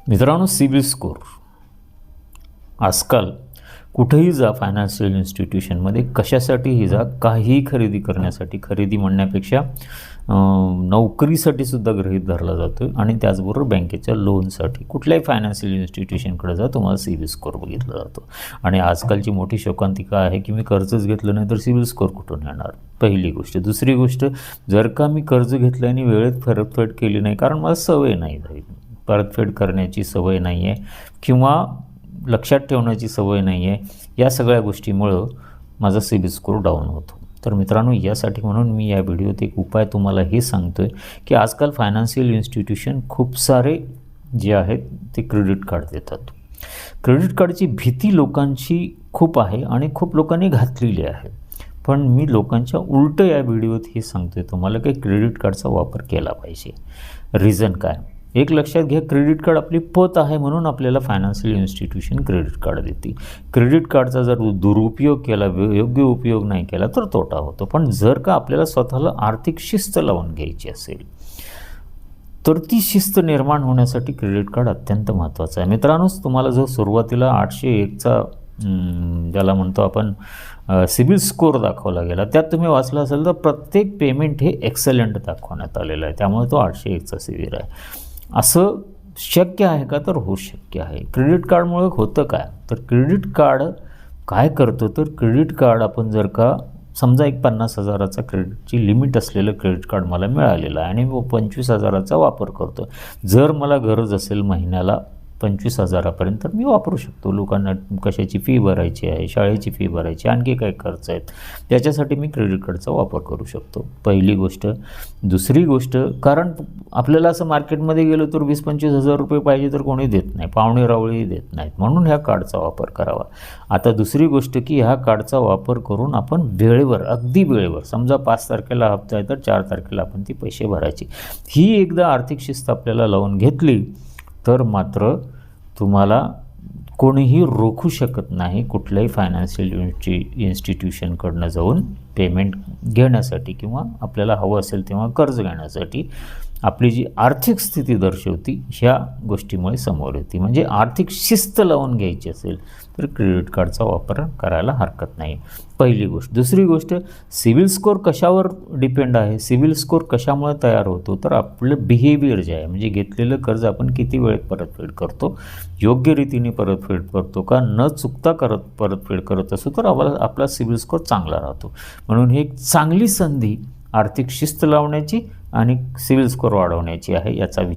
मित्रांनो, CIBIL score आजकाल कुठेही जा, फायनान्शियल इन्स्टिट्यूशनमध्ये कशासाठीही जा, काहीही खरेदी करण्यासाठी, खरेदी म्हणण्यापेक्षा नोकरीसाठी सुद्धा गृहीत धरला जातो आणि त्याचबरोबर बँकेच्या लोनसाठी कुठल्याही फायनान्शियल इन्स्टिट्यूशनकडे जा, तुम्हाला सिबिल स्कोर बघितला जातो. आणि आजकालची मोठी शोकांतिका आहे की मी कर्जच घेतलं नाही तर सिबिल स्कोर कुठून येणार, पहिली गोष्ट. दुसरी गोष्ट, जर का मी कर्ज घेतलं आणि वेळेत परतफेड केली नाही, कारण मला सवय नाही झाली, परतफेड करण्याची सवय नाही आहे किंवा लक्षात ठेवण्याची सवय नाही आहे, या सगळ्या गोष्टीमुळं माझा सिबिल स्कोर डाऊन होतो. तर मित्रांनो, यासाठी म्हणून मी या व्हिडिओत एक उपाय तुम्हाला हे सांगतो आहे की आजकाल फायनान्शियल इन्स्टिट्यूशन खूप सारे जे आहेत ते क्रेडिट कार्ड देतात. क्रेडिट कार्डची भीती लोकांची खूप आहे आणि खूप लोकांनी घातलेली आहे. पण मी लोकांच्या उलटं या व्हिडिओत हे सांगतो आहे तुम्हाला की क्रेडिट कार्डचा वापर केला पाहिजे. रिझन काय? एक लक्षात घ्या, क्रेडिट कार्ड आपली पत आहे म्हणून आपल्याला फायनान्शियल इन्स्टिट्यूशन क्रेडिट कार्ड देते. क्रेडिट कार्डचा जर दुरुपयोग केला, योग्य उपयोग नाही केला तर तोटा होतो. पण जर का आपल्याला स्वतःला आर्थिक शिस्त लावून घ्यायची असेल तर ती शिस्त निर्माण होण्यासाठी क्रेडिट कार्ड अत्यंत महत्त्वाचं आहे. मित्रांनो, तुम्हाला जो सुरुवातीला 801चा ज्याला म्हणतो आपण सिबिल स्कोर दाखवला गेला, त्यात तुम्ही वाचलं असेल तर प्रत्येक पेमेंट हे एक्सलंट दाखवण्यात आलेलं आहे, त्यामुळे तो 801चा सिबिल आहे. असं शक्य आहे का? तर होऊ शक्य आहे. क्रेडिट कार्डमुळे होतं काय? तर क्रेडिट कार्ड काय करतं, तर क्रेडिट कार्ड आपण जर का समजा एक 50,000चा क्रेडिटची लिमिट असलेलं क्रेडिट कार्ड मला मिळालेलं आहे आणि मी 25,000चा वापर करतो. जर मला गरज असेल महिन्याला 25,000पर्यंत तर मी वापरू शकतो. लोकांना कशाची फी भरायची आहे, शाळेची फी भरायची, आणखी काही खर्च आहेत, त्याच्यासाठी मी क्रेडिट कार्डचा वापर करू शकतो, पहिली गोष्ट. दुसरी गोष्ट, कारण आपल्याला असं मार्केटमध्ये गेलो तर 20-25,000 रुपये पाहिजे तर कोणी देत नाही, पाहुणे रावळेही देत नाहीत, म्हणून ह्या कार्डचा वापर करावा. आता दुसरी गोष्ट की ह्या कार्डचा वापर करून आपण वेळेवर, अगदी वेळेवर, समजा 5 तारखेला हप्ता आहे तर 4 तारखेला आपण ती पैसे भरायचे. ही एकदा आर्थिक शिस्त आपल्याला लावून घेतली तर मात्र तुम्हाला कोणीही रोखू शकत नाही कुठल्याही फायनान्शियल इन्स्टिट्यूशनकडनं जाऊन पेमेंट घेण्यासाठी किंवा आपल्याला हवं असेल तेव्हा कर्ज घेण्यासाठी. आपली जी आर्थिक स्थिती दर्शवती ह्या गोष्टीमुळे समोर येते. म्हणजे आर्थिक शिस्त लावून घ्यायची असेल तर क्रेडिट कार्डचा वापर करायला हरकत नाही, पहिली गोष्ट. दुसरी गोष्ट, सिबिल स्कोर कशावर डिपेंड आहे? सिबिल स्कोर कशामुळे तयार होतो? तर आपलं बिहेवियर जे आहे, म्हणजे घेतलेलं कर्ज आपण किती वेळेत परतफेड करतो, योग्य रीतीने परतफेड करतो का, न चुकता परतफेड करत असो तर आपला सिबिल स्कोर चांगला राहतो. म्हणून ही एक चांगली संधी आर्थिक शिस्त लावण्याची आणि सिबिल स्कोर वाढवण्याची आहे, याचा